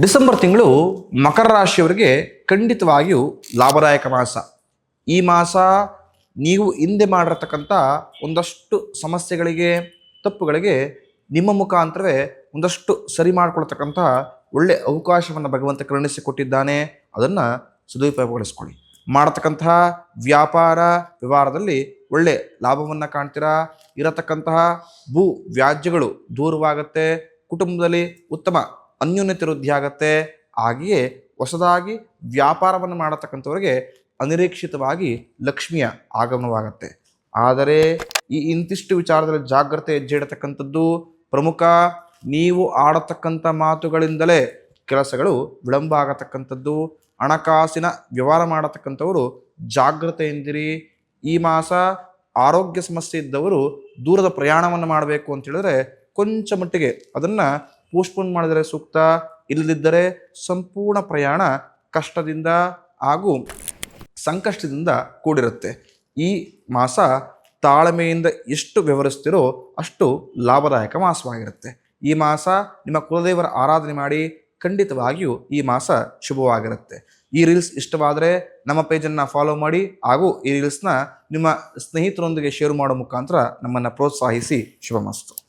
December ತಿಂಗಳು ಮಕರ ರಾಶಿಯವರಿಗೆ ಖಂಡಿತವಾಗಿಯೂ ಲಾಭದಾಯಕ ಮಾಸ. ಈ ಮಾಸ ನೀವು ಹಿಂದೆ ಮಾಡಿರತಕ್ಕಂಥ ಒಂದಷ್ಟು ಸಮಸ್ಯೆಗಳಿಗೆ, ತಪ್ಪುಗಳಿಗೆ ನಿಮ್ಮ ಮುಖಾಂತರವೇ ಒಂದಷ್ಟು ಸರಿ ಮಾಡಿಕೊಳ್ತಕ್ಕಂಥ ಒಳ್ಳೆಯ ಅವಕಾಶವನ್ನು ಭಗವಂತ ಕರುಣಿಸಿಕೊಟ್ಟಿದ್ದಾನೆ. ಅದನ್ನು ಸದುಪಯೋಗಪಡಿಸ್ಕೊಳ್ಳಿ. ಮಾಡತಕ್ಕಂತಹ ವ್ಯಾಪಾರ ವ್ಯವಹಾರದಲ್ಲಿ ಒಳ್ಳೆ ಲಾಭವನ್ನು ಕಾಣ್ತೀರಾ. ಇರತಕ್ಕಂತಹ ಭೂ ವ್ಯಾಜ್ಯಗಳು ದೂರವಾಗುತ್ತೆ. ಕುಟುಂಬದಲ್ಲಿ ಉತ್ತಮ ಅನ್ಯೋನ್ಯತೆ ವೃದ್ಧಿ ಆಗುತ್ತೆ. ಹಾಗೆಯೇ ಹೊಸದಾಗಿ ವ್ಯಾಪಾರವನ್ನು ಮಾಡತಕ್ಕಂಥವ್ರಿಗೆ ಅನಿರೀಕ್ಷಿತವಾಗಿ ಲಕ್ಷ್ಮಿಯ ಆಗಮನವಾಗುತ್ತೆ. ಆದರೆ ಈ ಇಂತಿಷ್ಟು ವಿಚಾರದಲ್ಲಿ ಜಾಗ್ರತೆ ಹೆಜ್ಜೆ ಇಡತಕ್ಕಂಥದ್ದು ಪ್ರಮುಖ. ನೀವು ಆಡತಕ್ಕಂಥ ಮಾತುಗಳಿಂದಲೇ ಕೆಲಸಗಳು ವಿಳಂಬ ಆಗತಕ್ಕಂಥದ್ದು. ಹಣಕಾಸಿನ ವ್ಯವಹಾರ ಮಾಡತಕ್ಕಂಥವರು ಜಾಗ್ರತೆಯಿಂದಿರಿ. ಈ ಮಾಸ ಆರೋಗ್ಯ ಸಮಸ್ಯೆ ಇದ್ದವರು ದೂರದ ಪ್ರಯಾಣವನ್ನು ಮಾಡಬೇಕು ಅಂತ ಹೇಳಿದ್ರೆ ಕೊಂಚ ಮಟ್ಟಿಗೆ ಅದನ್ನು ಪೋಸ್ಟ್ಪೋನ್ ಮಾಡಿದರೆ ಸೂಕ್ತ. ಇಲ್ಲದಿದ್ದರೆ ಸಂಪೂರ್ಣ ಪ್ರಯಾಣ ಕಷ್ಟದಿಂದ ಹಾಗೂ ಸಂಕಷ್ಟದಿಂದ ಕೂಡಿರುತ್ತೆ. ಈ ಮಾಸ ತಾಳ್ಮೆಯಿಂದ ಎಷ್ಟು ವ್ಯವಹರಿಸ್ತಿರೋ ಅಷ್ಟು ಲಾಭದಾಯಕ ಮಾಸವಾಗಿರುತ್ತೆ. ಈ ಮಾಸ ನಿಮ್ಮ ಕುಲದೇವರ ಆರಾಧನೆ ಮಾಡಿ. ಖಂಡಿತವಾಗಿಯೂ ಈ ಮಾಸ ಶುಭವಾಗಿರುತ್ತೆ. ಈ ರೀಲ್ಸ್ ಇಷ್ಟವಾದರೆ ನಮ್ಮ ಪೇಜನ್ನು ಫಾಲೋ ಮಾಡಿ ಹಾಗೂ ಈ ರೀಲ್ಸ್ನ ನಿಮ್ಮ ಸ್ನೇಹಿತರೊಂದಿಗೆ ಶೇರ್ ಮಾಡೋ ಮುಖಾಂತರ ನಮ್ಮನ್ನು ಪ್ರೋತ್ಸಾಹಿಸಿ. ಶುಭಮಸ್ತು.